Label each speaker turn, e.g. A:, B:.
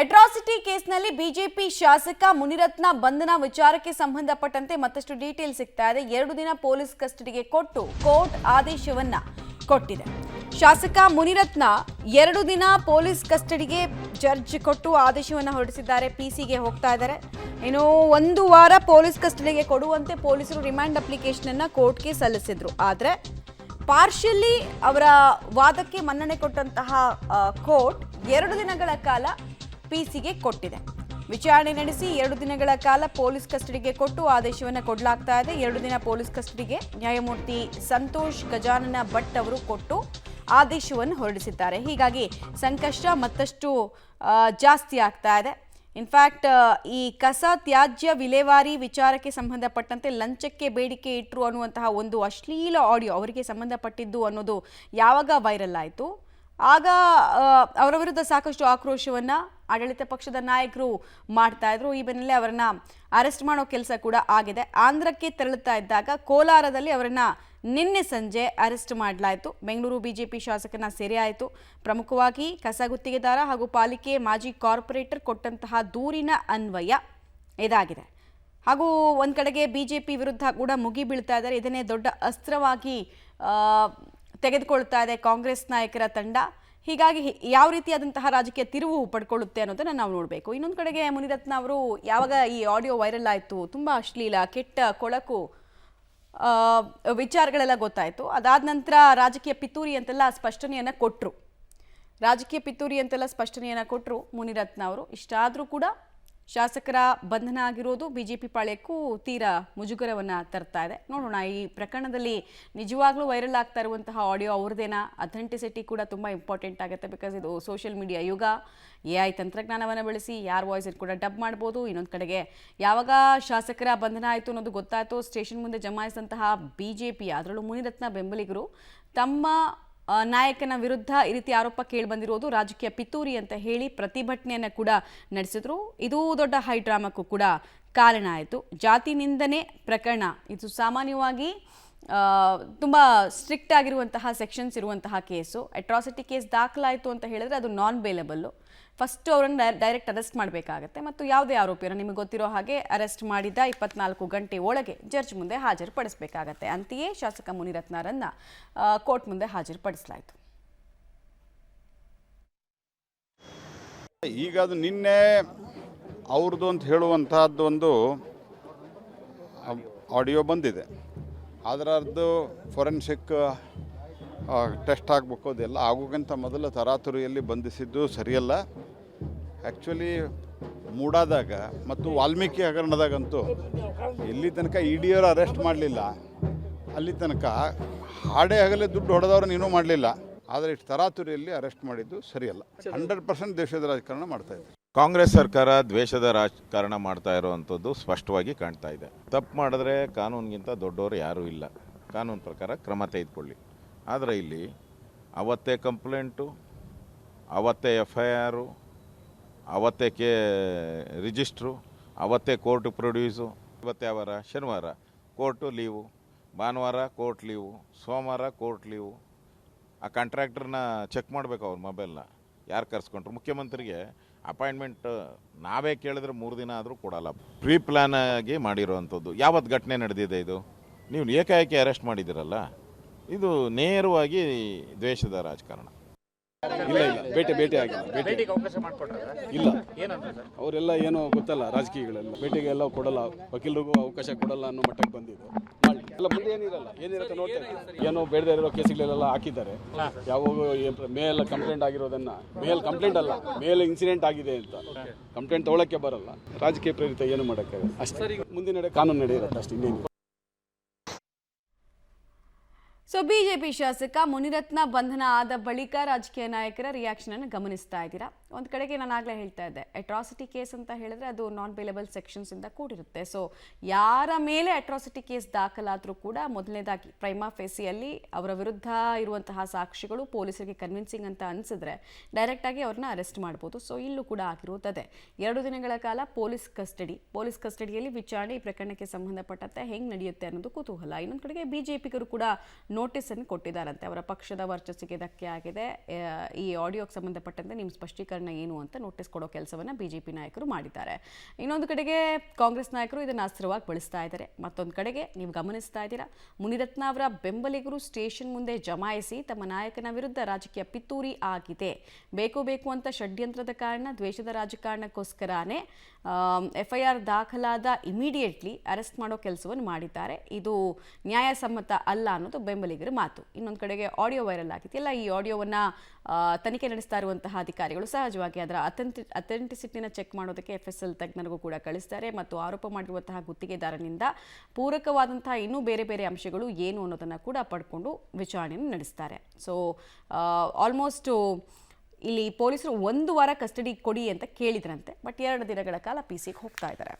A: Atrocity ಕೇಸ್ನಲ್ಲಿ BJP ಶಾಸಕ ಮುನಿರತ್ನ ಬಂಧನ ವಿಚಾರಕ್ಕೆ ಸಂಬಂಧಪಟ್ಟಂತೆ ಮತ್ತಷ್ಟು ಡೀಟೇಲ್ ಸಿಗ್ತಾ ಇದೆ. 2 ದಿನ ಪೊಲೀಸ್ ಕಸ್ಟಡಿಗೆ ಕೊಟ್ಟು ಕೋರ್ಟ್ ಆದೇಶವನ್ನ ಕೊಟ್ಟಿದೆ. ಶಾಸಕ ಮುನಿರತ್ನ 2 ದಿನ ಪೊಲೀಸ್ ಕಸ್ಟಡಿಗೆ ಜಡ್ಜ್ ಕೊಟ್ಟು ಆದೇಶವನ್ನ ಹೊರಡಿಸಿದ್ದಾರೆ. ಪಿಸಿಗೆ ಹೋಗ್ತಾ ಇದ್ದಾರೆ. ಇನ್ನು 1 ವಾರ ಪೊಲೀಸ್ ಕಸ್ಟಡಿಗೆ ಕೊಡುವಂತೆ ಪೊಲೀಸರು ರಿಮಾಂಡ್ ಅಪ್ಲಿಕೇಶನ್ ಅನ್ನ ಕೋರ್ಟ್ಗೆ ಸಲ್ಲಿಸಿದ್ರು. ಆದರೆ ಪಾರ್ಷಿಯಲಿ ಅವರ ವಾದಕ್ಕೆ ಮನ್ನಣೆ ಕೊಟ್ಟಂತಹ ಕೋರ್ಟ್ 2 ದಿನಗಳ ಕಾಲ ಪಿಸಿಗೆ ಕೊಟ್ಟಿದೆ. ವಿಚಾರಣೆ ನಡೆಸಿ 2 ದಿನಗಳ ಕಾಲ ಪೊಲೀಸ್ ಕಸ್ಟಡಿಗೆ ಕೊಟ್ಟು ಆದೇಶವನ್ನು ಕೊಡಲಾಗ್ತಾ ಇದೆ. 2 ದಿನ ಪೊಲೀಸ್ ಕಸ್ಟಡಿಗೆ ನ್ಯಾಯಮೂರ್ತಿ ಸಂತೋಷ್ ಗಜಾನನ ಭಟ್ ಅವರು ಕೊಟ್ಟು ಆದೇಶವನ್ನು ಹೊರಡಿಸಿದ್ದಾರೆ. ಹೀಗಾಗಿ ಸಂಕಷ್ಟ ಮತ್ತಷ್ಟು ಜಾಸ್ತಿ ಆಗ್ತಾ ಇದೆ. ಇನ್ಫ್ಯಾಕ್ಟ್ ಈ ಕಸ ತ್ಯಾಜ್ಯ ವಿಲೇವಾರಿ ವಿಚಾರಕ್ಕೆ ಸಂಬಂಧಪಟ್ಟಂತೆ ಲಂಚಕ್ಕೆ ಬೇಡಿಕೆ ಇಟ್ಟರು ಅನ್ನುವಂತಹ ಒಂದು ಅಶ್ಲೀಲ ಆಡಿಯೋ ಅವರಿಗೆ ಸಂಬಂಧಪಟ್ಟಿದ್ದು ಅನ್ನೋದು ಯಾವಾಗ ವೈರಲ್ ಆಯಿತು, ಆಗ ಅವರ ವಿರುದ್ಧ ಸಾಕಷ್ಟು ಆಕ್ರೋಶವನ್ನು ಆಡಳಿತ ಪಕ್ಷದ ನಾಯಕರು ಮಾಡ್ತಾ ಇದ್ರು. ಈ ಬೆನ್ನಲ್ಲೇ ಅವರನ್ನ ಅರೆಸ್ಟ್ ಮಾಡೋ ಕೆಲಸ ಕೂಡ ಆಗಿದೆ. ಆಂಧ್ರಕ್ಕೆ ತೆರಳುತ್ತಾ ಇದ್ದಾಗ ಕೋಲಾರದಲ್ಲಿ ಅವರನ್ನ ನಿನ್ನೆ ಸಂಜೆ ಅರೆಸ್ಟ್ ಮಾಡಲಾಯಿತು. ಬೆಂಗಳೂರು ಬಿಜೆಪಿ ಶಾಸಕನ ಸೆರೆ ಆಯಿತು. ಪ್ರಮುಖವಾಗಿ ಕಸ ಗುತ್ತಿಗೆದಾರ ಹಾಗೂ ಪಾಲಿಕೆ ಮಾಜಿ ಕಾರ್ಪೊರೇಟರ್ ಕೊಟ್ಟಂತಹ ದೂರಿನ ಅನ್ವಯ ಇದಾಗಿದೆ. ಹಾಗೂ ಒಂದು ಕಡೆಗೆ ಬಿಜೆಪಿ ವಿರುದ್ಧ ಕೂಡ ಮುಗಿ ಬೀಳ್ತಾ ಇದ್ದಾರೆ. ಇದನ್ನೇ ದೊಡ್ಡ ಅಸ್ತ್ರವಾಗಿ ತೆಗೆದುಕೊಳ್ತಾ ಇದೆ ಕಾಂಗ್ರೆಸ್ ನಾಯಕರ ತಂಡ. ಹೀಗಾಗಿ ಯಾವ ರೀತಿಯಾದಂತಹ ರಾಜಕೀಯ ತಿರುವು ಪಡ್ಕೊಳ್ಳುತ್ತೆ ಅನ್ನೋದನ್ನು ನಾವು ನೋಡಬೇಕು. ಇನ್ನೊಂದು ಕಡೆಗೆ ಮುನಿರತ್ನ ಅವರು ಯಾವಾಗ ಈ ಆಡಿಯೋ ವೈರಲ್ ಆಯಿತು, ತುಂಬ ಅಶ್ಲೀಲ ಕೆಟ್ಟ ಕೊಳಕು ವಿಚಾರಗಳೆಲ್ಲ ಗೊತ್ತಾಯಿತು. ಅದಾದ ನಂತರ ರಾಜಕೀಯ ಪಿತೂರಿ ಅಂತೆಲ್ಲ ಸ್ಪಷ್ಟನೆಯನ್ನು ಕೊಟ್ಟರು ಮುನಿರತ್ನ ಅವರು. ಇಷ್ಟಾದರೂ ಕೂಡ ಶಾಸಕರ ಬಂಧನ ಆಗಿರೋದು ಬಿಜೆಪಿ ಪಾಳ್ಯಕ್ಕೂ ತೀರಾ ಮುಜುಗರವನ್ನು ತರ್ತಾ ಇದೆ. ನೋಡೋಣ, ಈ ಪ್ರಕರಣದಲ್ಲಿ ನಿಜವಾಗ್ಲೂ ವೈರಲ್ ಆಗ್ತಾ ಇರುವಂತಹ ಆಡಿಯೋ ಅವ್ರದ್ದೇನಾ? ಅಥೆಂಟಿಸಿಟಿ ಕೂಡ ತುಂಬ ಇಂಪಾರ್ಟೆಂಟ್ ಆಗುತ್ತೆ. ಬಿಕಾಸ್ ಇದು ಸೋಷಿಯಲ್ ಮೀಡಿಯಾ ಯುಗ. AI ತಂತ್ರಜ್ಞಾನವನ್ನು ಬಳಸಿ ಯಾರ ವಾಯ್ಸ್ ಕೂಡ ಡಬ್ ಮಾಡ್ಬೋದು. ಇನ್ನೊಂದು ಕಡೆಗೆ ಯಾವಾಗ ಶಾಸಕರ ಬಂಧನ ಆಯಿತು ಅನ್ನೋದು ಗೊತ್ತಾಯಿತು, ಸ್ಟೇಷನ್ ಮುಂದೆ ಜಮಾಯಿಸಿದಂತಹ ಬಿಜೆಪಿ, ಅದರಲ್ಲೂ ಮುನಿರತ್ನ ಬೆಂಬಲಿಗರು ತಮ್ಮ ನಾಯಕನ ವಿರುದ್ಧ ಈ ರೀತಿ ಆರೋಪ ಕೇಳಿಬಂದಿರೋದು ರಾಜಕೀಯ ಪಿತೂರಿ ಅಂತ ಹೇಳಿ ಪ್ರತಿಭಟನೆಯನ್ನು ಕೂಡ ನಡೆಸಿದ್ರು. ಇದು ದೊಡ್ಡ ಹೈ ಡ್ರಾಮಕ್ಕೂ ಕೂಡ ಕಾರಣ ಆಯಿತು. ಜಾತಿ ನಿಂದನೆ ಪ್ರಕರಣ ಇದು ಸಾಮಾನ್ಯವಾಗಿ ತುಂಬ ಸ್ಟ್ರಿಕ್ಟ್ ಆಗಿರುವಂತಹ ಸೆಕ್ಷನ್ಸ್ ಇರುವಂತಹ ಕೇಸು. ಅಟ್ರಾಸಿಟಿ ಕೇಸ್ ದಾಖಲಾಯಿತು ಅಂತ ಹೇಳಿದ್ರೆ ಅದು ನಾನ್ ಬೇಲಬಲ್ಲು. ಫಸ್ಟು ಅವರನ್ನು ಡೈರೆಕ್ಟ್ ಅರೆಸ್ಟ್ ಮಾಡಬೇಕಾಗತ್ತೆ ಮತ್ತು ಯಾವುದೇ ಆರೋಪಿಯನ್ನು ನಿಮಗೆ ಗೊತ್ತಿರೋ ಹಾಗೆ ಅರೆಸ್ಟ್ ಮಾಡಿದ 24 ಗಂಟೆ ಒಳಗೆ ಜಡ್ಜ್ ಮುಂದೆ ಹಾಜರುಪಡಿಸಬೇಕಾಗತ್ತೆ. ಅಂತೆಯೇ ಶಾಸಕ ಮುನಿರತ್ನರನ್ನು ಕೋರ್ಟ್ ಮುಂದೆ ಹಾಜರುಪಡಿಸಲಾಯಿತು.
B: ಈಗ ಅದು ನಿನ್ನೆ ಅವ್ರದ್ದು ಅಂತ ಹೇಳುವಂತಹದ್ದು ಒಂದು ಆಡಿಯೋ ಬಂದಿದೆ. ಅದರದ್ದು ಫೊರೆನ್ಸಿಕ್ ಟೆಸ್ಟ್ ಆಗಬೇಕು. ಅದೆಲ್ಲ ಆಗೋಕ್ಕಿಂತ ಮೊದಲು ತರಾತುರಿಯಲ್ಲಿ ಬಂಧಿಸಿದ್ದು ಸರಿಯಲ್ಲ. ಆ್ಯಕ್ಚುಲಿ ಮೂಡಾದಾಗ ಮತ್ತು ವಾಲ್ಮೀಕಿ ಹಗರಣದಾಗಂತೂ ಎಲ್ಲಿ ತನಕ ED ಅವರು ಅರೆಸ್ಟ್ ಮಾಡಲಿಲ್ಲ, ಅಲ್ಲಿ ತನಕ ಹಾಡೇ ಹಗಲೇ ದುಡ್ಡು ಹೊಡೆದವ್ರನ್ನ ಇನ್ನೂ ಮಾಡಲಿಲ್ಲ. ಆದರೆ ಇಷ್ಟು ತರಾತುರಿಯಲ್ಲಿ ಅರೆಸ್ಟ್ ಮಾಡಿದ್ದು ಸರಿಯಲ್ಲ. 100% ದೇಶದ ರಾಜಕಾರಣ ಮಾಡ್ತಾಯಿದೆ.
C: ಕಾಂಗ್ರೆಸ್ ಸರ್ಕಾರ ದ್ವೇಷದ ರಾಜಕಾರಣ ಮಾಡ್ತಾ ಇರೋವಂಥದ್ದು ಸ್ಪಷ್ಟವಾಗಿ ಕಾಣ್ತಾ ಇದೆ. ತಪ್ಪು ಮಾಡಿದ್ರೆ ಕಾನೂನಿಗಿಂತ ದೊಡ್ಡವರು ಯಾರೂ ಇಲ್ಲ. ಕಾನೂನು ಪ್ರಕಾರ ಕ್ರಮ ತೆಗೆದುಕೊಳ್ಳಿ. ಆದರೆ ಇಲ್ಲಿ ಅವತ್ತೇ ಕಂಪ್ಲೇಂಟು, ಅವತ್ತೇ FIR, ಅವತ್ತೇ ರಿಜಿಸ್ಟ್ರು, ಅವತ್ತೇ ಕೋರ್ಟ್ ಪ್ರೊಡ್ಯೂಸು. ಇವತ್ತೇ ಅವರ ಶನಿವಾರ ಕೋರ್ಟು ಲೀವು, ಭಾನುವಾರ ಕೋರ್ಟ್ ಲೀವು, ಸೋಮವಾರ ಕೋರ್ಟ್ ಲೀವು. ಆ ಕಾಂಟ್ರಾಕ್ಟ್ರನ್ನ ಚೆಕ್ ಮಾಡಬೇಕು ಅವ್ರ ಮೊಬೈಲ್ನ ಯಾರು ಕರೆಸ್ಕೊಂಡ್ರು. ಮುಖ್ಯಮಂತ್ರಿಗೆ ಅಪಾಯಿಂಟ್ಮೆಂಟ್ ನಾವೇ ಕೇಳಿದ್ರೆ 3 ದಿನ ಆದರೂ ಕೊಡಲ್ಲ. ಪ್ರೀ ಪ್ಲ್ಯಾನ್ ಆಗಿ ಮಾಡಿರೋವಂಥದ್ದು. ಯಾವತ್ತು ಘಟನೆ ನಡೆದಿದೆ ಇದು? ನೀವು ಏಕಾಏಕಿ ಅರೆಸ್ಟ್ ಮಾಡಿದ್ದೀರಲ್ಲ, ಇದು ನೇರವಾಗಿ ದ್ವೇಷದ ರಾಜಕಾರಣ.
D: ಇಲ್ಲ ಭೇಟಿ ಆಗಿಲ್ಲ. ಇಲ್ಲ ಅವರೆಲ್ಲ ಏನೋ ಗೊತ್ತಲ್ಲ, ರಾಜಕೀಯಗಳೆಲ್ಲ ಭೇಟಿಗೆ ಎಲ್ಲ ಕೊಡಲ್ಲ, ವಕೀಲರಿಗೂ ಅವಕಾಶ ಕೊಡಲ್ಲ ಅನ್ನೋ ಮಟ್ಟಕ್ಕೆ ಬಂದಿದ್ದು. ಎಲ್ಲ ಮುಂದೆ ಏನಿರುತ್ತೆ ನೋಡ್ತಾ ಇದ್ದೀವಿ. ಏನೋ ಬೇಡದೇ ಇರೋ ಕೇಸ್ಗಳೆಲ್ಲ ಹಾಕಿದ್ದಾರೆ. ಯಾವಾಗ ಮೇಲ್ ಕಂಪ್ಲೇಂಟ್ ಆಗಿರೋದನ್ನ ಕಂಪ್ಲೇಂಟ್ ಅಲ್ಲ, ಇನ್ಸಿಡೆಂಟ್ ಆಗಿದೆ ಅಂತ ಕಂಪ್ಲೇಂಟ್ ತೊಗೊಳಕ್ಕೆ ಬರಲ್ಲ. ರಾಜಕೀಯ ಪ್ರೇರಿತ ಏನು ಮಾಡೋಕ್ಕಾಗಲ್ಲ. ಅಷ್ಟೇ ಮುಂದಿನ ಕಾನೂನು ನಡೆಯಿರುತ್ತೆ ಅಷ್ಟೇ, ಇನ್ನೇನು.
A: ಸೊ ಬಿಜೆಪಿ ಶಾಸಕ ಮುನಿರತ್ನ ಬಂಧನ ಆದ ಬಳಿಕ ರಾಜಕೀಯ ನಾಯಕರ ರಿಯಾಕ್ಷನ್ ಅನ್ನು ಗಮನಿಸ್ತಾ ಇದ್ದೀರಾ. ಒಂದು ಕಡೆಗೆ ನಾನು ಆಗಲೇ ಹೇಳ್ತಾ ಇದ್ದೆ, ಅಟ್ರಾಸಿಟಿ ಕೇಸ್ ಅಂತ ಹೇಳಿದ್ರೆ ಅದು ನಾನ್ ಬೇಲೆಬಲ್ ಸೆಕ್ಷನ್ಸ್ ಇಂದ ಕೂಡಿರುತ್ತೆ. ಸೊ ಯಾರ ಮೇಲೆ ಅಟ್ರಾಸಿಟಿ ಕೇಸ್ ದಾಖಲಾದರೂ ಕೂಡ ಮೊದಲನೇದಾಗಿ ಪ್ರೈಮಾ ಫೇಸಿಯಲ್ಲಿ ಅವರ ವಿರುದ್ಧ ಇರುವಂತಹ ಸಾಕ್ಷಿಗಳು ಪೊಲೀಸರಿಗೆ ಕನ್ವಿನ್ಸಿಂಗ್ ಅಂತ ಅನಿಸಿದ್ರೆ ಡೈರೆಕ್ಟ್ ಆಗಿ ಅವ್ರನ್ನ ಅರೆಸ್ಟ್ ಮಾಡ್ಬೋದು. ಸೊ ಇಲ್ಲೂ ಕೂಡ ಆಗಿರುತ್ತದೆ 2 ದಿನಗಳ ಕಾಲ ಪೊಲೀಸ್ ಕಸ್ಟಡಿಯಲ್ಲಿ ವಿಚಾರಣೆ ಈ ಪ್ರಕರಣಕ್ಕೆ ಸಂಬಂಧಪಟ್ಟಂತೆ ಹೆಂಗೆ ನಡೆಯುತ್ತೆ ಅನ್ನೋದು ಕುತೂಹಲ. ಇನ್ನೊಂದು ಕಡೆಗೆ ಬಿಜೆಪಿಗರು ಕೂಡ ನೋಟಿಸ್ ಅನ್ನು ಕೊಟ್ಟಿದ್ದಾರಂತೆ. ಅವರ ಪಕ್ಷದ ವರ್ಚಸ್ಸಿಗೆ ಧಕ್ಕೆ ಆಗಿದೆ, ಈ ಆಡಿಯೋಗೆ ಸಂಬಂಧಪಟ್ಟಂತೆ ನಿಮ್ಮ ಸ್ಪಷ್ಟೀಕರಣ ಪ್ರಕರಣ ಏನು ಅಂತ ನೋಟಿಸ್ ಕೊಡೋ ಕೆಲಸವನ್ನು ಬಿಜೆಪಿ ನಾಯಕರು ಮಾಡಿದ್ದಾರೆ. ಇನ್ನೊಂದು ಕಡೆಗೆ ಕಾಂಗ್ರೆಸ್ ನಾಯಕರು ಇದನ್ನು ಅಸ್ತ್ರವಾಗಿ ಬಳಸ್ತಾ ಇದ್ದಾರೆ. ಮತ್ತೊಂದು ಕಡೆಗೆ ನೀವು ಗಮನಿಸ್ತಾ ಇದ್ದೀರಾ, ಮುನಿರತ್ನ ಅವರ ಬೆಂಬಲಿಗರು ಸ್ಟೇಷನ್ ಮುಂದೆ ಜಮಾಯಿಸಿ ತಮ್ಮ ನಾಯಕನ ವಿರುದ್ಧ ರಾಜಕೀಯ ಪಿತೂರಿ ಆಗಿದೆ, ಬೇಕು ಅಂತ ಷಡ್ಯಂತ್ರದ ಕಾರಣ, ದ್ವೇಷದ ರಾಜಕಾರಣಕ್ಕೋಸ್ಕರನೇ FIR ದಾಖಲಾದ ಇಮಿಡಿಯೇಟ್ಲಿ ಅರೆಸ್ಟ್ ಮಾಡೋ ಕೆಲಸವನ್ನು ಮಾಡಿದ್ದಾರೆ. ಇದು ನ್ಯಾಯಸಮ್ಮತ ಅಲ್ಲ ಅನ್ನೋದು ಬೆಂಬಲಿಗರ ಮಾತು. ಇನ್ನೊಂದು ಕಡೆಗೆ ಆಡಿಯೋ ವೈರಲ್ ಆಗಿದೆಯಲ್ಲ, ಈ ಆಡಿಯೋವನ್ನು ತನಿಖೆ ನಡೆಸ್ತಾ ಇರುವಂತಹ ಅಧಿಕಾರಿಗಳು ಸಹಜವಾಗಿ ಅದರ ಅಥೆಂಟಿಸಿಟಿನ ಚೆಕ್ ಮಾಡೋದಕ್ಕೆ FSL ತಜ್ಞರಿಗೂ ಕೂಡ ಕಳಿಸ್ತಾರೆ ಮತ್ತು ಆರೋಪ ಮಾಡಿರುವಂತಹ ಗುತ್ತಿಗೆದಾರನಿಂದ ಪೂರಕವಾದಂತಹ ಇನ್ನೂ ಬೇರೆ ಅಂಶಗಳು ಏನು ಅನ್ನೋದನ್ನು ಕೂಡ ಪಡ್ಕೊಂಡು ವಿಚಾರಣೆಯನ್ನು ನಡೆಸ್ತಾರೆ. ಸೊ ಆಲ್ಮೋಸ್ಟ್ ಇಲ್ಲಿ ಪೊಲೀಸರು 1 ವಾರ ಕಸ್ಟಡಿ ಕೊಡಿ ಅಂತ ಕೇಳಿದ್ರಂತೆ, ಬಟ್ 2 ದಿನಗಳ ಕಾಲ PC ಗೆ ಹೋಗ್ತಾ ಇದ್ದಾರೆ.